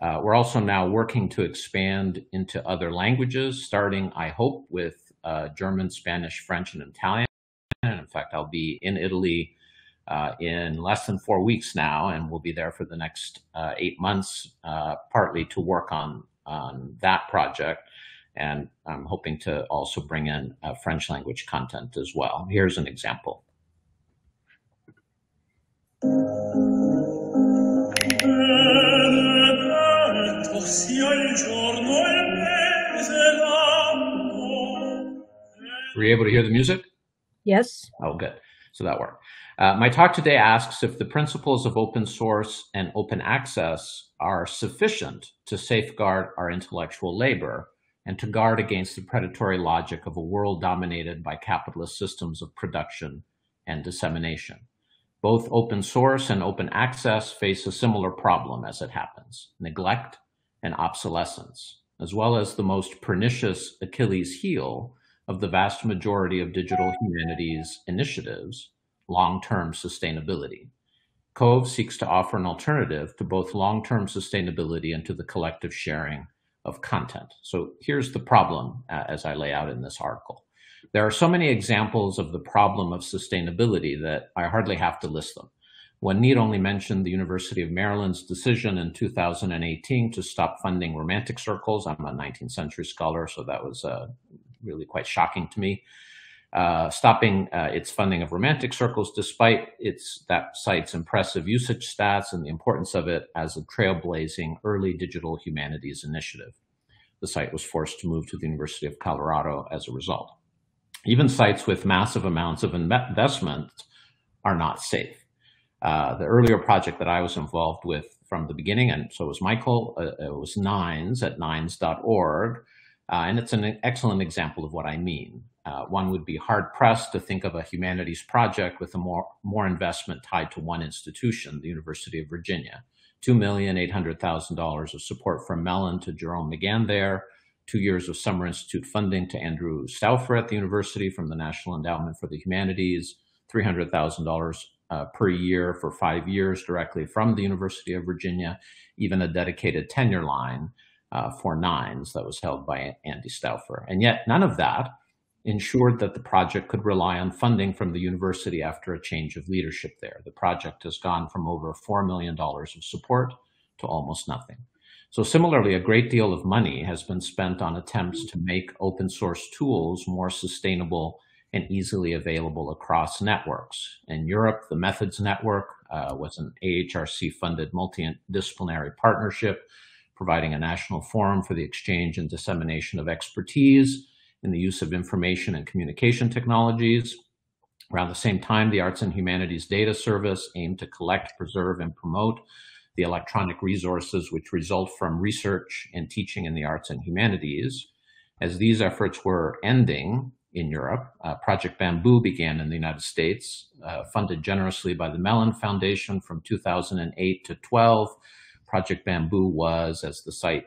We're also now working to expand into other languages, starting, I hope, with German, Spanish, French, and Italian. And in fact, I'll be in Italy in less than 4 weeks now, and we'll be there for the next 8 months, partly to work on that project. And I'm hoping to also bring in French language content as well. Here's an example. Were you able to hear the music? Yes. Oh, good. So that worked. My talk today asks if the principles of open source and open access are sufficient to safeguard our intellectual labor and to guard against the predatory logic of a world dominated by capitalist systems of production and dissemination. Both open source and open access face a similar problem as it happens: neglect and obsolescence, as well as the most pernicious Achilles heel, of the vast majority of digital humanities initiatives, long-term sustainability. Cove seeks to offer an alternative to both long-term sustainability and to the collective sharing of content. So here's the problem as I lay out in this article. There are so many examples of the problem of sustainability that I hardly have to list them. One need only mention the University of Maryland's decision in 2018 to stop funding Romantic Circles. I'm a 19th century scholar, so that was really quite shocking to me. Stopping its funding of Romantic Circles despite that site's impressive usage stats and the importance of it as a trailblazing early digital humanities initiative. The site was forced to move to the University of Colorado as a result. Even sites with massive amounts of investment are not safe. The earlier project that I was involved with from the beginning, and so was Michael, it was Nines at nines.org, and it's an excellent example of what I mean. One would be hard-pressed to think of a humanities project with a more investment tied to one institution, the University of Virginia. $2,800,000 of support from Mellon to Jerome McGann there, 2 years of Summer Institute funding to Andrew Stauffer at the university from the National Endowment for the Humanities, $300,000 per year for 5 years directly from the University of Virginia, even a dedicated tenure line for Nines that was held by Andy Stauffer. And yet none of that ensured that the project could rely on funding from the university after a change of leadership there. The project has gone from over $4 million of support to almost nothing. So similarly, a great deal of money has been spent on attempts to make open source tools more sustainable and easily available across networks. In Europe, the Methods Network was an AHRC-funded multidisciplinary partnership providing a national forum for the exchange and dissemination of expertise in the use of information and communication technologies. Around the same time, the Arts and Humanities Data Service aimed to collect, preserve, and promote the electronic resources which result from research and teaching in the arts and humanities. As these efforts were ending in Europe, Project Bamboo began in the United States, funded generously by the Mellon Foundation from 2008 to 12. Project Bamboo was, as the site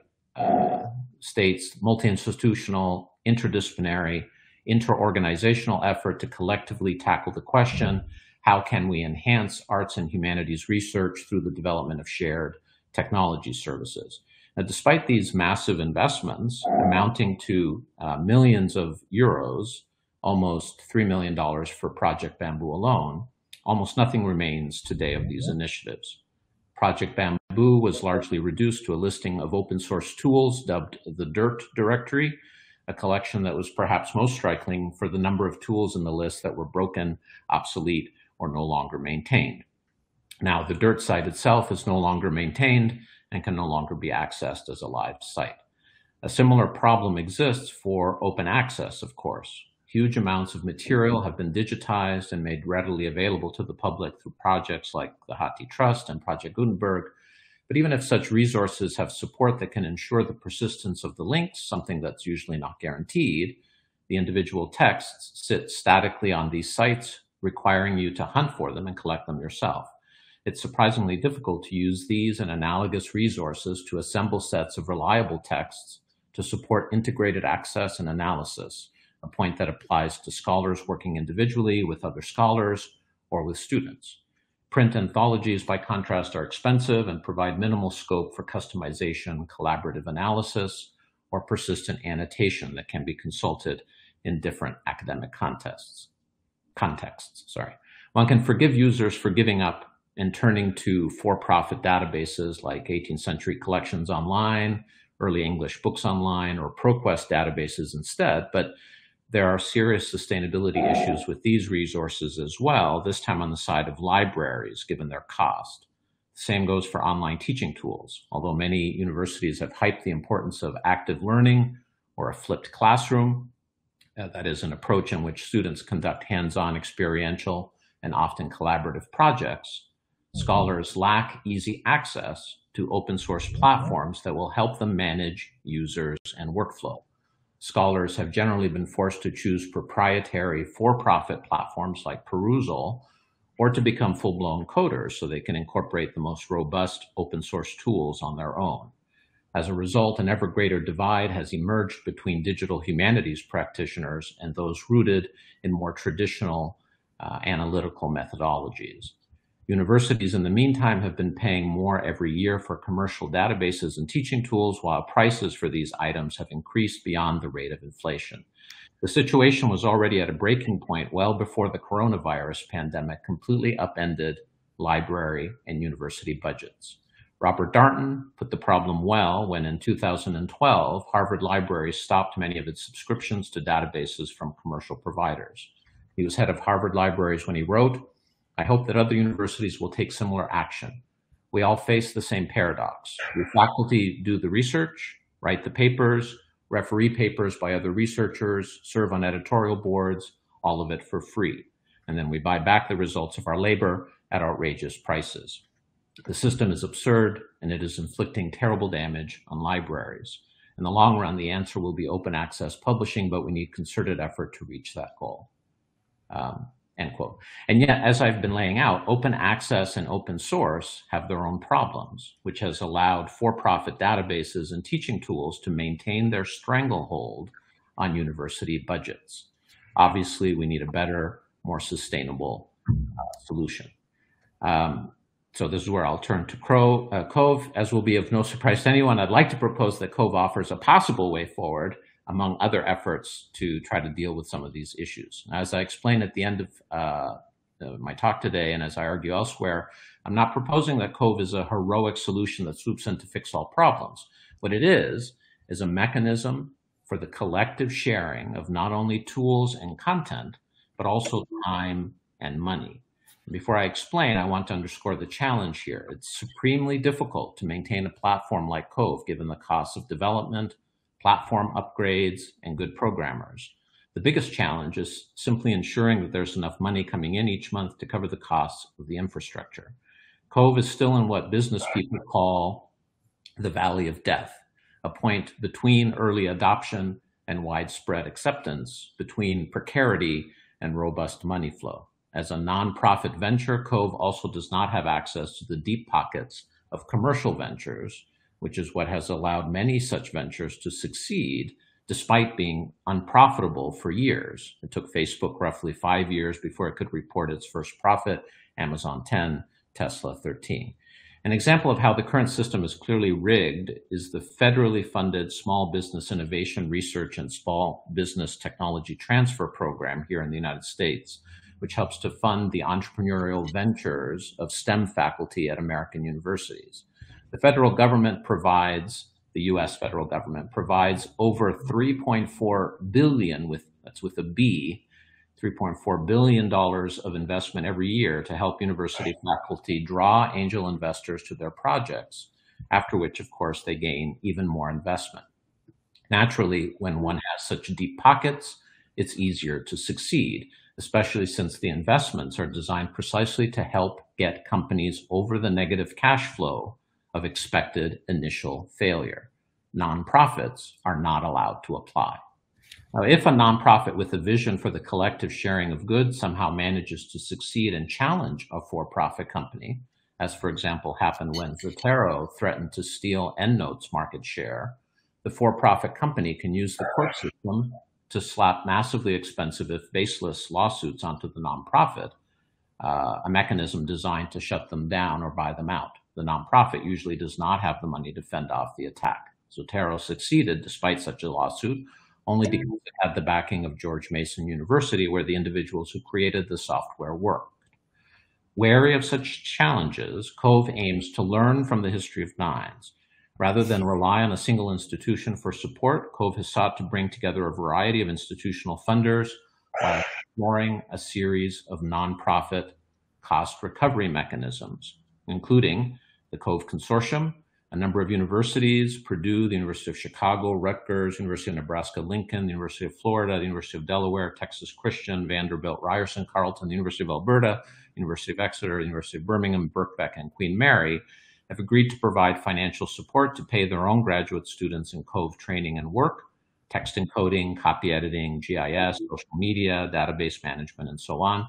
states, multi-institutional, interdisciplinary, inter-organizational effort to collectively tackle the question, how can we enhance arts and humanities research through the development of shared technology services? Now, despite these massive investments amounting to millions of euros, almost $3 million for Project Bamboo alone, almost nothing remains today of these initiatives. Project Bamboo was largely reduced to a listing of open source tools dubbed the DIRT directory, a collection that was perhaps most striking for the number of tools in the list that were broken, obsolete, or no longer maintained. Now, the DIRT site itself is no longer maintained and can no longer be accessed as a live site. A similar problem exists for open access, of course. Huge amounts of material have been digitized and made readily available to the public through projects like the HathiTrust and Project Gutenberg. But even if such resources have support that can ensure the persistence of the links, something that's usually not guaranteed, the individual texts sit statically on these sites, requiring you to hunt for them and collect them yourself. It's surprisingly difficult to use these and analogous resources to assemble sets of reliable texts to support integrated access and analysis, a point that applies to scholars working individually with other scholars or with students. Print anthologies, by contrast, are expensive and provide minimal scope for customization, collaborative analysis, or persistent annotation that can be consulted in different academic contexts. One can forgive users for giving up and turning to for-profit databases like 18th Century Collections Online, Early English Books Online, or ProQuest databases instead, but there are serious sustainability issues with these resources as well, this time on the side of libraries, given their cost. The same goes for online teaching tools. Although many universities have hyped the importance of active learning or a flipped classroom, that is an approach in which students conduct hands-on experiential and often collaborative projects, scholars lack easy access to open source platforms that will help them manage users and workflow. Scholars have generally been forced to choose proprietary for-profit platforms like Perusall, or to become full-blown coders so they can incorporate the most robust open source tools on their own. As a result, an ever greater divide has emerged between digital humanities practitioners and those rooted in more traditional analytical methodologies. Universities, in the meantime, have been paying more every year for commercial databases and teaching tools, while prices for these items have increased beyond the rate of inflation. The situation was already at a breaking point well before the coronavirus pandemic completely upended library and university budgets. Robert Darnton put the problem well when in 2012, Harvard Libraries stopped many of its subscriptions to databases from commercial providers. He was head of Harvard Libraries when he wrote, "I hope that other universities will take similar action. We all face the same paradox. We faculty do the research, write the papers, referee papers by other researchers, serve on editorial boards, all of it for free. And then we buy back the results of our labor at outrageous prices. The system is absurd, and it is inflicting terrible damage on libraries. In the long run, the answer will be open access publishing, but we need concerted effort to reach that goal." End quote. And yet, as I've been laying out, open access and open source have their own problems, which has allowed for-profit databases and teaching tools to maintain their stranglehold on university budgets. Obviously, we need a better, more sustainable solution. So this is where I'll turn to Cove. As will be of no surprise to anyone, I'd like to propose that Cove offers a possible way forward among other efforts to try to deal with some of these issues. As I explained at the end of my talk today, and as I argue elsewhere, I'm not proposing that Cove is a heroic solution that swoops in to fix all problems. What it is a mechanism for the collective sharing of not only tools and content, but also time and money. Before I explain, I want to underscore the challenge here. It's supremely difficult to maintain a platform like Cove, given the costs of development, platform upgrades, and good programmers. The biggest challenge is simply ensuring that there's enough money coming in each month to cover the costs of the infrastructure. Cove is still in what business people call the valley of death, a point between early adoption and widespread acceptance, between precarity and robust money flow. As a nonprofit venture, Cove also does not have access to the deep pockets of commercial ventures, which is what has allowed many such ventures to succeed despite being unprofitable for years. It took Facebook roughly 5 years before it could report its first profit, Amazon 10, Tesla 13. An example of how the current system is clearly rigged is the federally funded Small Business Innovation Research and Small Business Technology Transfer Program here in the United States, which helps to fund the entrepreneurial ventures of STEM faculty at American universities. The federal government provides, the US federal government provides over $3.4 billion, that's with a B, $3.4 billion of investment every year to help university faculty draw angel investors to their projects, after which, of course, they gain even more investment. Naturally, when one has such deep pockets, it's easier to succeed, especially since the investments are designed precisely to help get companies over the negative cash flow of expected initial failure. Nonprofits are not allowed to apply. Now, if a nonprofit with a vision for the collective sharing of goods somehow manages to succeed and challenge a for-profit company, as for example happened when Zotero threatened to steal EndNote's market share, the for-profit company can use the court system to slap massively expensive, if baseless, lawsuits onto the nonprofit, a mechanism designed to shut them down or buy them out. The nonprofit usually does not have the money to fend off the attack. Zotero succeeded despite such a lawsuit, only because it had the backing of George Mason University, where the individuals who created the software worked. Wary of such challenges, Cove aims to learn from the history of nines. Rather than rely on a single institution for support, Cove has sought to bring together a variety of institutional funders while exploring a series of nonprofit cost recovery mechanisms, including the Cove Consortium, a number of universities, Purdue, the University of Chicago, Rutgers, University of Nebraska-Lincoln, the University of Florida, the University of Delaware, Texas Christian, Vanderbilt, Ryerson, Carleton, the University of Alberta, University of Exeter, University of Birmingham, Birkbeck, and Queen Mary, have agreed to provide financial support to pay their own graduate students in Cove training and work, text encoding, copy editing, GIS, social media, database management, and so on.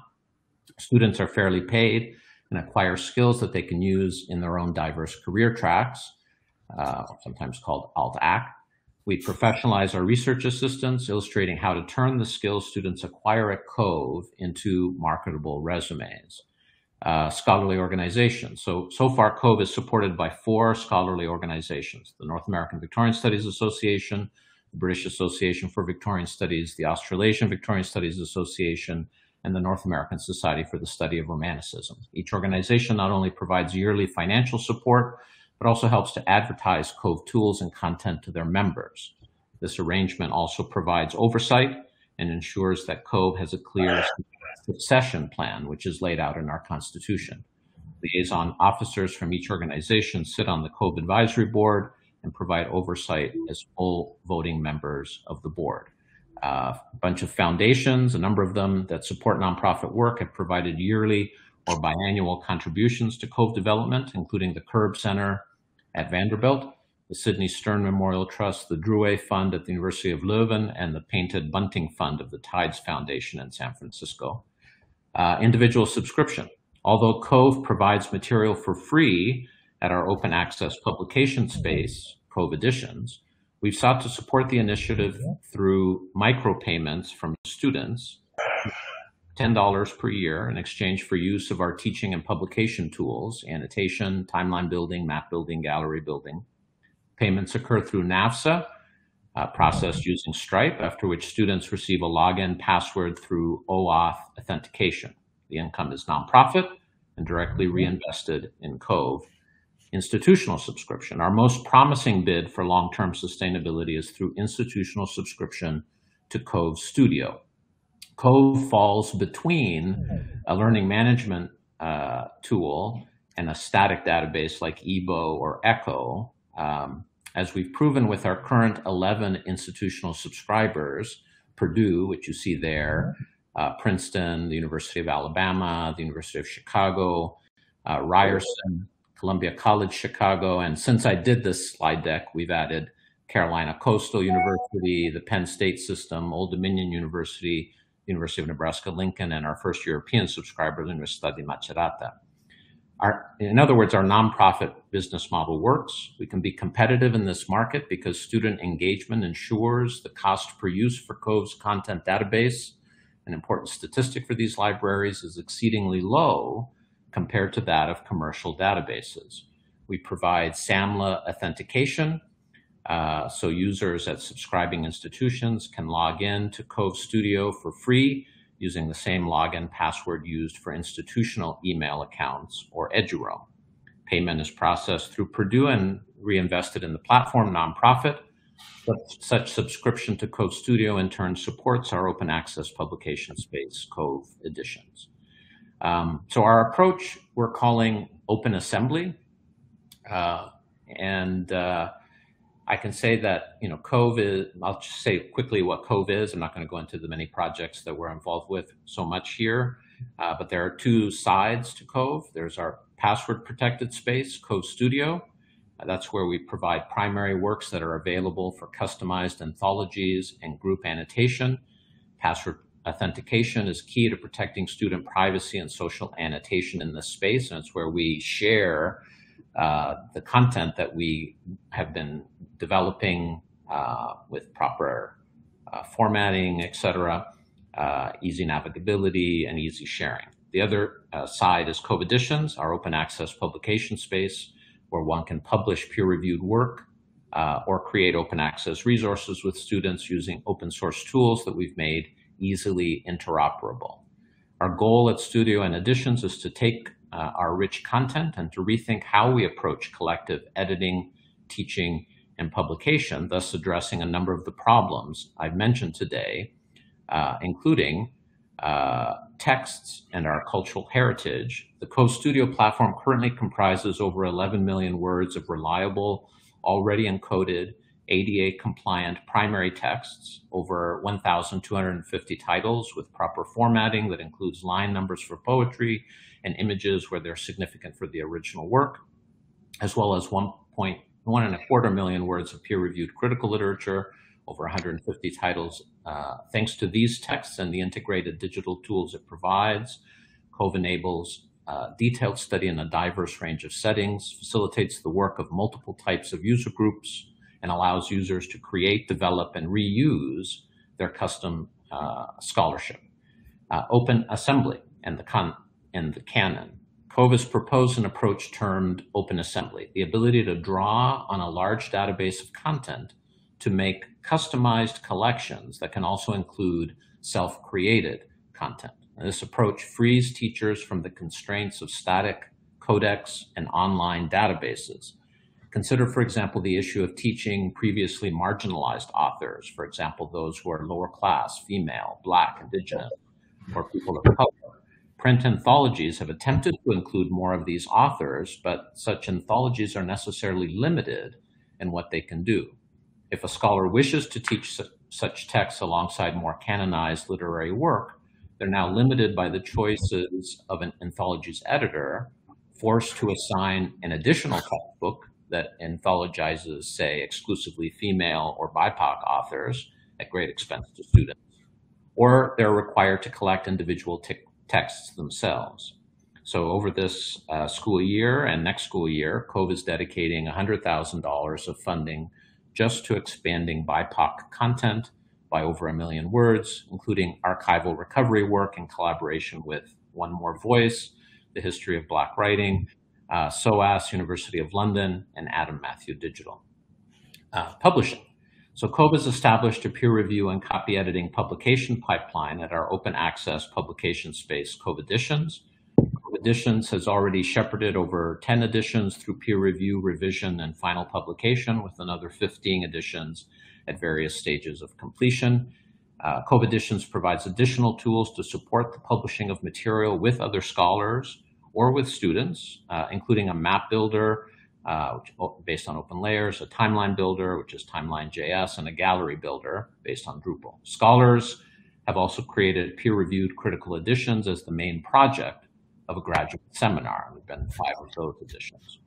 Students are fairly paid and acquire skills that they can use in their own diverse career tracks. sometimes called Alt-AC. We professionalize our research assistants, illustrating how to turn the skills students acquire at Cove into marketable resumes. Scholarly organizations. So far, Cove is supported by 4 scholarly organizations: the North American Victorian Studies Association, the British Association for Victorian Studies, the Australasian Victorian Studies Association, and the North American Society for the Study of Romanticism. Each organization not only provides yearly financial support, but also helps to advertise Cove tools and content to their members. This arrangement also provides oversight and ensures that Cove has a clear succession plan, which is laid out in our Constitution. Liaison officers from each organization sit on the Cove Advisory Board and provide oversight as full voting members of the board. A bunch of foundations, a number of them that support nonprofit work, have provided yearly or biannual contributions to Cove development, including the Curb Center at Vanderbilt, the Sidney Stern Memorial Trust, the Drouet Fund at the University of Leuven, and the Painted Bunting Fund of the Tides Foundation in San Francisco. Individual subscription. Although Cove provides material for free at our open access publication space, Cove Editions, we've sought to support the initiative through micropayments from students, $10 per year, in exchange for use of our teaching and publication tools, annotation, timeline building, map building, gallery building. Payments occur through NAVSA, processed using Stripe, after which students receive a login password through OAuth authentication. The income is nonprofit and directly reinvested in Cove. Institutional subscription. Our most promising bid for long-term sustainability is through institutional subscription to Cove Studio. Cove falls between a learning management tool and a static database like EBO or Echo. As we've proven with our current 11 institutional subscribers, Purdue, which you see there, Princeton, the University of Alabama, the University of Chicago, Ryerson, Columbia College Chicago, and since I did this slide deck, we've added Carolina Coastal University, the Penn State System, Old Dominion University, University of Nebraska-Lincoln, and our first European subscriber, the Universidad de Macerata. In other words, our nonprofit business model works. We can be competitive in this market because student engagement ensures the cost per use for Cove's content database, an important statistic for these libraries, is exceedingly low compared to that of commercial databases. We provide SAMLA authentication, so users at subscribing institutions can log in to Cove Studio for free using the same login password used for institutional email accounts or Eduroam. Payment is processed through Purdue and reinvested in the platform nonprofit. Such subscription to Cove Studio in turn supports our open access publication space, Cove Editions. So our approach we're calling Open Assembly. I can say that, Cove is, I'll just say quickly what Cove is. I'm not going to go into the many projects that we're involved with so much here, but there are 2 sides to Cove. There's our password protected space, Cove Studio. That's where we provide primary works that are available for customized anthologies and group annotation. Password authentication is key to protecting student privacy and social annotation in this space, and it's where we share the content that we have been developing with proper formatting, etc., easy navigability, and easy sharing. The other side is Cove Editions, our open access publication space, where one can publish peer-reviewed work or create open access resources with students using open source tools that we've made easily interoperable. Our goal at Studio and Editions is to take our rich content and to rethink how we approach collective editing, teaching, and publication, thus addressing a number of the problems I've mentioned today, including texts and our cultural heritage. The Cove Studio platform currently comprises over 11 million words of reliable, already encoded, ADA-compliant primary texts, over 1,250 titles with proper formatting that includes line numbers for poetry and images where they're significant for the original work, as well as 1.25 million words of peer-reviewed critical literature, over 150 titles. Thanks to these texts and the integrated digital tools it provides, Cove enables detailed study in a diverse range of settings, facilitates the work of multiple types of user groups, and allows users to create, develop, and reuse their custom scholarship. Open Assembly and the canon. Cove has proposed an approach termed Open Assembly, the ability to draw on a large database of content to make customized collections that can also include self-created content. And this approach frees teachers from the constraints of static codecs and online databases. Consider, for example, the issue of teaching previously marginalized authors, for example, those who are lower class, female, Black, Indigenous, or people of color. Print anthologies have attempted to include more of these authors, but such anthologies are necessarily limited in what they can do. If a scholar wishes to teach such texts alongside more canonized literary work, they're now limited by the choices of an anthology's editor, forced to assign an additional textbook that anthologizes, say, exclusively female or BIPOC authors at great expense to students, or they're required to collect individual texts themselves. So over this school year and next school year, Cove is dedicating $100,000 of funding just to expanding BIPOC content by over 1 million words, including archival recovery work in collaboration with One More Voice, The History of Black Writing, SOAS, University of London, and Adam Matthew Digital. Publishing. So Cove has established a peer review and copy editing publication pipeline at our open access publication space, Cove Editions. Cove Editions has already shepherded over 10 editions through peer review, revision, and final publication, with another 15 editions at various stages of completion. Cove Editions provides additional tools to support the publishing of material with other scholars or with students, including a map builder, which based on OpenLayers, a timeline builder, which is Timeline.js, and a gallery builder based on Drupal. Scholars have also created peer-reviewed critical editions as the main project of a graduate seminar. There have been 5 of those editions.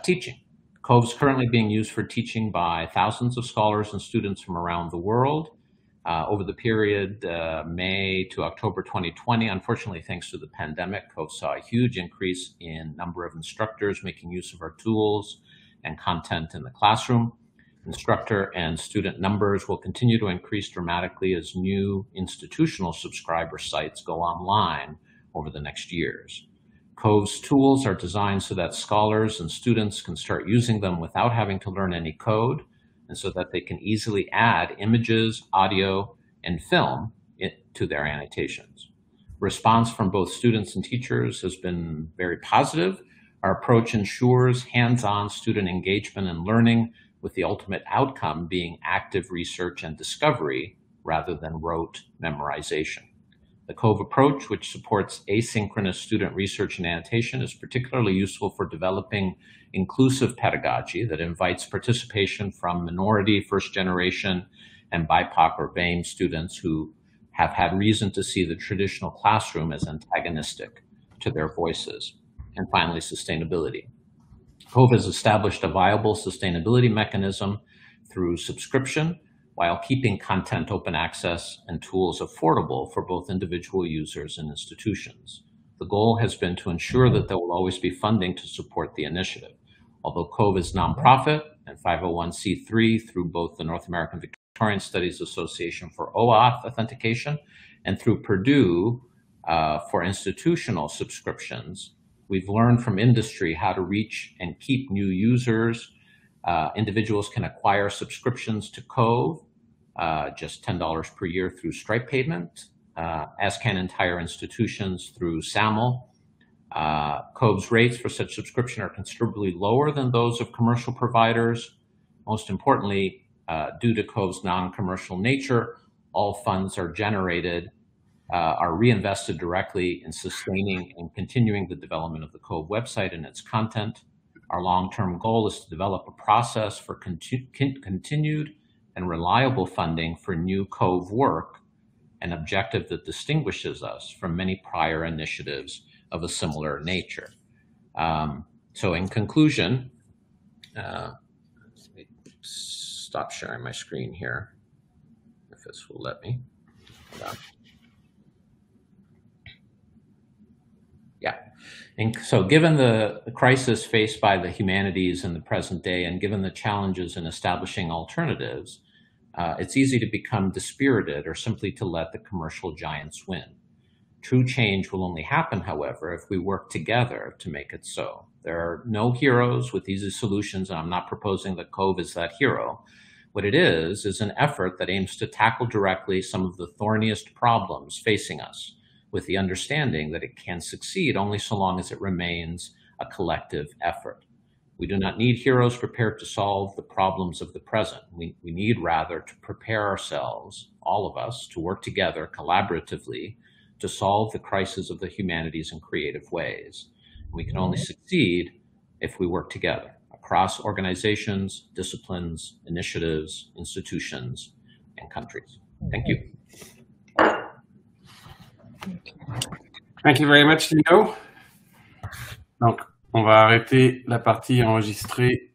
Teaching. Cove is currently being used for teaching by thousands of scholars and students from around the world. Over the period May to October 2020, unfortunately, thanks to the pandemic, Cove saw a huge increase in number of instructors making use of our tools and content in the classroom. Instructor and student numbers will continue to increase dramatically as new institutional subscriber sites go online over the next years. Cove's tools are designed so that scholars and students can start using them without having to learn any code, and so that they can easily add images, audio, and film to their annotations. Response from both students and teachers has been very positive. Our approach ensures hands-on student engagement and learning, with the ultimate outcome being active research and discovery rather than rote memorization. The Cove approach, which supports asynchronous student research and annotation, is particularly useful for developing inclusive pedagogy that invites participation from minority, first generation, and BIPOC or BAME students who have had reason to see the traditional classroom as antagonistic to their voices. And finally, sustainability. Cove has established a viable sustainability mechanism through subscription, while keeping content open access and tools affordable for both individual users and institutions. The goal has been to ensure that there will always be funding to support the initiative. Although Cove is nonprofit and 501c3 through both the North American Victorian Studies Association for OAuth authentication and through Purdue for institutional subscriptions, we've learned from industry how to reach and keep new users. Individuals can acquire subscriptions to Cove, just $10 per year through Stripe payment, as can entire institutions through SAML. Cove's rates for such subscription are considerably lower than those of commercial providers. Most importantly, due to Cove's non-commercial nature, all funds are reinvested directly in sustaining and continuing the development of the Cove website and its content. Our long-term goal is to develop a process for continued and reliable funding for new Cove work, an objective that distinguishes us from many prior initiatives of a similar nature. So in conclusion, let me stop sharing my screen here, if this will let me. Yeah. And so given the crisis faced by the humanities in the present day, and given the challenges in establishing alternatives, it's easy to become dispirited or simply to let the commercial giants win. True change will only happen, however, if we work together to make it so. There are no heroes with easy solutions, and I'm not proposing that Cove is that hero. What it is an effort that aims to tackle directly some of the thorniest problems facing us, with the understanding that it can succeed only so long as it remains a collective effort. We do not need heroes prepared to solve the problems of the present. We need rather to prepare ourselves, all of us, to work together collaboratively to solve the crisis of the humanities in creative ways. We can only succeed if we work together across organizations, disciplines, initiatives, institutions, and countries. Thank you. Thank you very much, Lino. Donc, on va arrêter la partie enregistrée